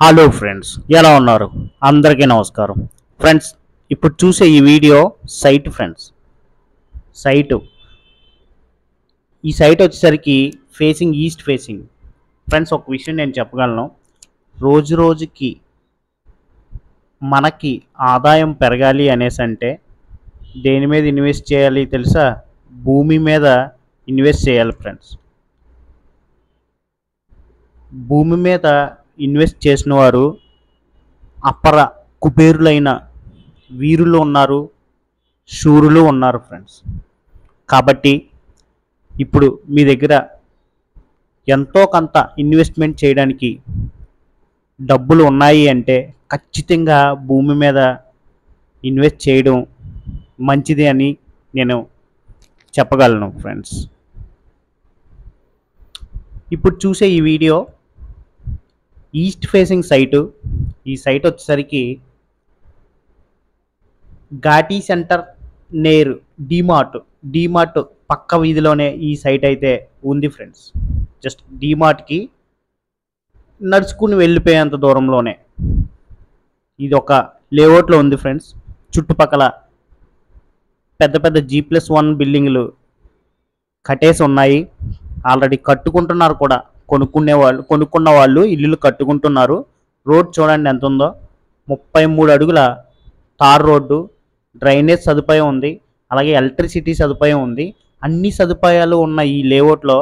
Hello friends, ఎలా ఉన్నారు? అందరికీ నమస్కారం. ఫ్రెండ్స్, ఇప్పుడు చూసే ఈ వీడియో సైట్ ఫ్రెండ్స్. సైటు ఈ సైట్ వచ్చేసరికి ఫేసింగ్ ఈస్ట్ ఫేసింగ్. ఫ్రెండ్స్, ఒక విషయం నేను చెప్పగలను. రోజు రోజుకి మనకి ఆదాయం పెరగాలి అనేసి అంటే దేని మీద ఇన్వెస్ట్ చేయాలి తెలుసా? భూమి మీద ఇన్వెస్ట్ చేయాలి ఫ్రెండ్స్. భూమి మీద ఇన్వెస్ట్ చేసిన వారు అపర కుబేరులైన వీరులు ఉన్నారు, శూరులు ఉన్నారు ఫ్రెండ్స్. కాబట్టి ఇప్పుడు మీ దగ్గర ఎంతో కొంత ఇన్వెస్ట్మెంట్ చేయడానికి డబ్బులు ఉన్నాయి అంటే ఖచ్చితంగా భూమి మీద ఇన్వెస్ట్ చేయడం మంచిది అని నేను చెప్పగలను ఫ్రెండ్స్. ఇప్పుడు చూసే ఈ వీడియో ఈస్ట్ ఫేసింగ్ సైటు. ఈ సైట్ వచ్చేసరికి ఘాటీ సెంటర్ నేర్ డీమార్ట్ పక్క వీధిలోనే ఈ సైట్ అయితే ఉంది ఫ్రెండ్స్. జస్ట్ డీమార్ట్కి నడుచుకుని వెళ్ళిపోయేంత దూరంలోనే ఇది ఒక లేఅవుట్లో ఉంది ఫ్రెండ్స్. చుట్టుపక్కల పెద్ద పెద్ద G+1 బిల్డింగ్లు కట్టేసి ఉన్నాయి. ఆల్రెడీ కట్టుకుంటున్నారు కూడా. కొనుక్కున్న వాళ్ళు ఇల్లులు కట్టుకుంటున్నారు. రోడ్ చూడండి ఎంత ఉందో. 33 అడుగుల తార్ రోడ్డు, డ్రైనేజ్ సదుపాయం ఉంది, అలాగే ఎలక్ట్రిసిటీ సదుపాయం ఉంది. అన్ని సదుపాయాలు ఉన్న ఈ లేఅవుట్లో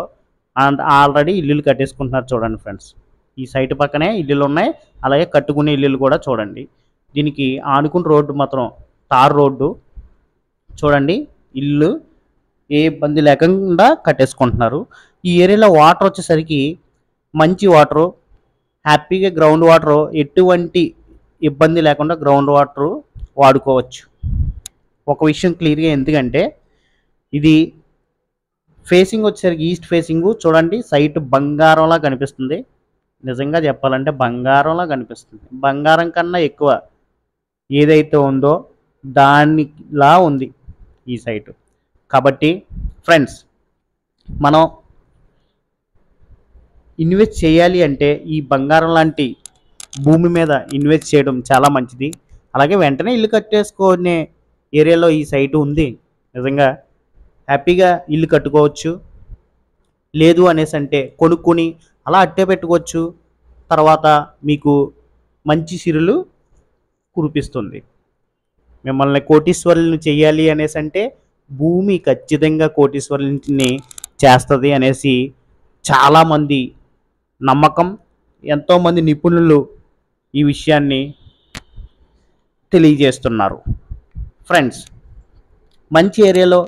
ఆల్రెడీ ఇల్లులు కట్టేసుకుంటున్నారు చూడండి ఫ్రెండ్స్. ఈ సైట్ పక్కనే ఇల్లులు ఉన్నాయి, అలాగే కట్టుకునే ఇల్లులు కూడా చూడండి. దీనికి ఆనుకున్న రోడ్డు మాత్రం తార్ రోడ్డు చూడండి. ఇల్లు ఏ ఇబ్బంది లేకుండా కట్టేసుకుంటున్నారు. ఈ ఏరియాలో వాటర్ వచ్చేసరికి మంచి వాటరు, హ్యాపీగా గ్రౌండ్ వాటరు, ఎటువంటి ఇబ్బంది లేకుండా గ్రౌండ్ వాటరు వాడుకోవచ్చు. ఒక విషయం క్లియర్గా, ఎందుకంటే ఇది ఫేసింగ్ వచ్చేసరికి ఈస్ట్ ఫేసింగ్ చూడండి. సైట్ బంగారంలా కనిపిస్తుంది. నిజంగా చెప్పాలంటే బంగారంలా కనిపిస్తుంది. బంగారం కన్నా ఎక్కువ ఏదైతే ఉందో దానిలా ఉంది ఈ సైటు. కాబట్టి ఫ్రెండ్స్, మనం ఇన్వెస్ట్ చేయాలి అంటే ఈ బంగారం లాంటి భూమి మీద ఇన్వెస్ట్ చేయడం చాలా మంచిది. అలాగే వెంటనే ఇల్లు కట్టేసుకునే ఏరియాలో ఈ సైటు ఉంది. నిజంగా హ్యాపీగా ఇల్లు కట్టుకోవచ్చు. లేదు అనేసి అంటే కొనుక్కొని అలా అట్టే పెట్టుకోవచ్చు. తర్వాత మీకు మంచి సిరులు కురిపిస్తుంది. మిమ్మల్ని కోటీశ్వరులను చేయాలి అనేసి అంటే భూమి ఖచ్చితంగా కోటీశ్వరులని చేస్తుంది అనేసి చాలామంది నమ్మకం. ఎంతోమంది నిపుణులు ఈ విషయాన్ని తెలియజేస్తున్నారు. ఫ్రెండ్స్, మంచి ఏరియాలో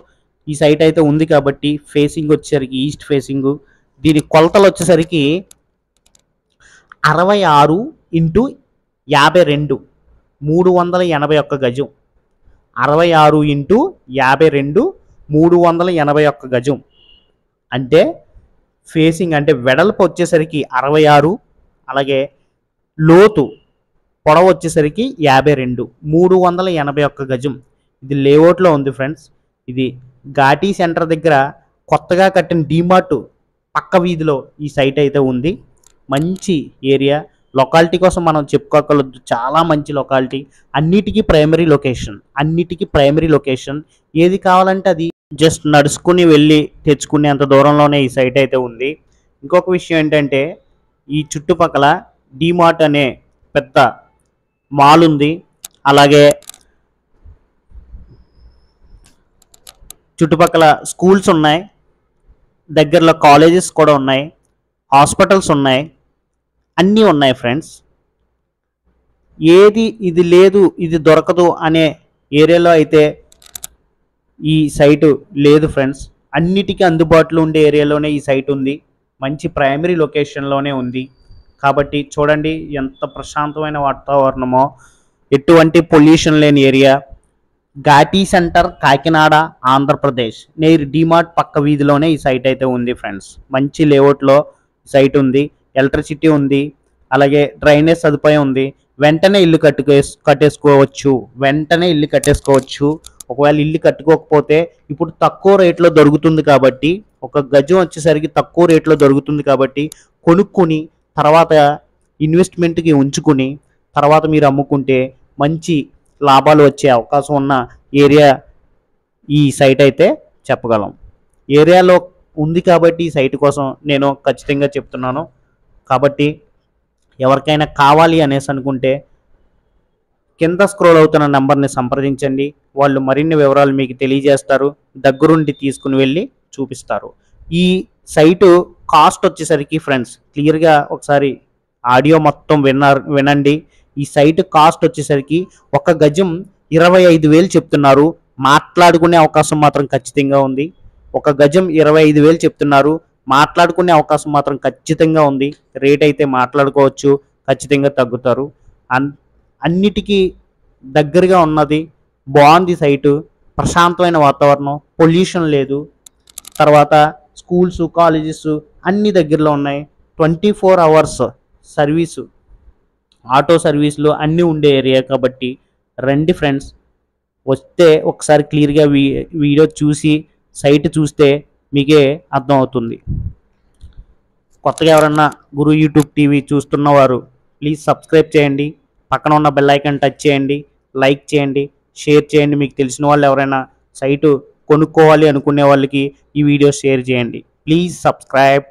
ఈ సైట్ అయితే ఉంది కాబట్టి ఫేసింగ్ వచ్చేసరికి ఈస్ట్ ఫేసింగ్. దీని కొలతలు వచ్చేసరికి 66x52 381 గజం. 66x52 381 గజం అంటే ఫేసింగ్ అంటే వెడల్పు వచ్చేసరికి 66, అలాగే లోతు పొడవు వచ్చేసరికి 52, 381 గజం. ఇది లేఅవుట్లో ఉంది ఫ్రెండ్స్. ఇది ఘాటీ సెంటర్ దగ్గర కొత్తగా కట్టిన డీమార్ట్ పక్క వీధిలో ఈ సైట్ అయితే ఉంది. మంచి ఏరియా. లొకాలిటీ కోసం మనం చెప్పుకోగలదు, చాలా మంచి లొకాలిటీ. అన్నిటికీ ప్రైమరీ లొకేషన్. ఏది కావాలంటే అది జస్ట్ నడుచుకుని వెళ్ళి తెచ్చుకునేంత దూరంలోనే ఈ సైట్ అయితే ఉంది. ఇంకొక విషయం ఏంటంటే ఈ చుట్టుపక్కల డీమార్ట్ అనే పెద్ద మాల్ ఉంది. అలాగే చుట్టుపక్కల స్కూల్స్ ఉన్నాయి, దగ్గరలో కాలేజెస్ కూడా ఉన్నాయి, హాస్పిటల్స్ ఉన్నాయి, అన్నీ ఉన్నాయి ఫ్రెండ్స్. ఏది ఇది లేదు, ఇది దొరకదు అనే ఏరియాలో అయితే ఈ సైటు లేదు ఫ్రెండ్స్. అన్నిటికీ అందుబాటులో ఉండే ఏరియాలోనే ఈ సైట్ ఉంది. మంచి ప్రైమరీ లొకేషన్లోనే ఉంది. కాబట్టి చూడండి ఎంత ప్రశాంతమైన వాతావరణమో, ఎటువంటి పొల్యూషన్ లేని ఏరియా. ఘాటీ సెంటర్, కాకినాడ, ఆంధ్రప్రదేశ్. నేరు డీమార్ట్ పక్క వీధిలోనే ఈ సైట్ అయితే ఉంది ఫ్రెండ్స్. మంచి లేఅవుట్లో సైట్ ఉంది, ఎలక్ట్రిసిటీ ఉంది, అలాగే డ్రైనేజ్ సదుపాయం ఉంది. వెంటనే ఇల్లు కట్టేసుకోవచ్చు. ఒకవేళ ఇల్లు కట్టుకోకపోతే ఇప్పుడు తక్కువ రేట్లో దొరుకుతుంది కాబట్టి, ఒక గజం వచ్చేసరికి తక్కువ రేట్లో దొరుకుతుంది కాబట్టి కొనుక్కొని తర్వాత ఇన్వెస్ట్మెంట్కి ఉంచుకుని తర్వాత మీరు అమ్ముకుంటే మంచి లాభాలు వచ్చే అవకాశం ఉన్న ఏరియా ఈ సైట్ అయితే చెప్పగలం. ఏరియాలో ఉంది కాబట్టి ఈ సైట్ కోసం నేను ఖచ్చితంగా చెప్తున్నాను. కాబట్టి ఎవరికైనా కావాలి అనేసి అనుకుంటే కింద స్క్రోల్ అవుతున్న నెంబర్ని సంప్రదించండి. వాళ్ళు మరిన్ని వివరాలు మీకు తెలియజేస్తారు, దగ్గరుండి తీసుకుని వెళ్ళి చూపిస్తారు. ఈ సైటు కాస్ట్ వచ్చేసరికి ఫ్రెండ్స్ క్లియర్గా ఒకసారి ఆడియో మొత్తం వినండి. ఈ సైట్ కాస్ట్ వచ్చేసరికి ఒక గజం 25,000 చెప్తున్నారు. మాట్లాడుకునే అవకాశం మాత్రం ఖచ్చితంగా ఉంది. ఒక గజం 25,000 చెప్తున్నారు. మాట్లాడుకునే అవకాశం మాత్రం ఖచ్చితంగా ఉంది. రేట్ అయితే మాట్లాడుకోవచ్చు, ఖచ్చితంగా తగ్గుతారు. అన్నిటికీ దగ్గరగా ఉన్నది, బాగుంది సైటు, ప్రశాంతమైన వాతావరణం, పొల్యూషన్ లేదు. తర్వాత స్కూల్స్, కాలేజెస్ అన్ని దగ్గరలో ఉన్నాయి. 24 అవర్స్ సర్వీసు, ఆటో సర్వీసులు అన్నీ ఉండే ఏరియా కాబట్టి రండి ఫ్రెండ్స్. వస్తే ఒకసారి క్లియర్గా వీడియో చూసి సైట్ చూస్తే మీకే అర్థమవుతుంది. కొత్తగా ఎవరన్నా గురు యూట్యూబ్ టీవీ చూస్తున్నవారు ప్లీజ్ సబ్స్క్రైబ్ చేయండి, పక్కన ఉన్న బెల్ ఐకాన్ టచ్ చేయండి, లైక్ చేయండి, షేర్ చేయండి. మీకు తెలిసిన వాళ్ళు ఎవరైనా సైటు కొనుక్కోవాలి అనుకునే వాళ్ళకి ఈ వీడియో షేర్ చేయండి. Please subscribe.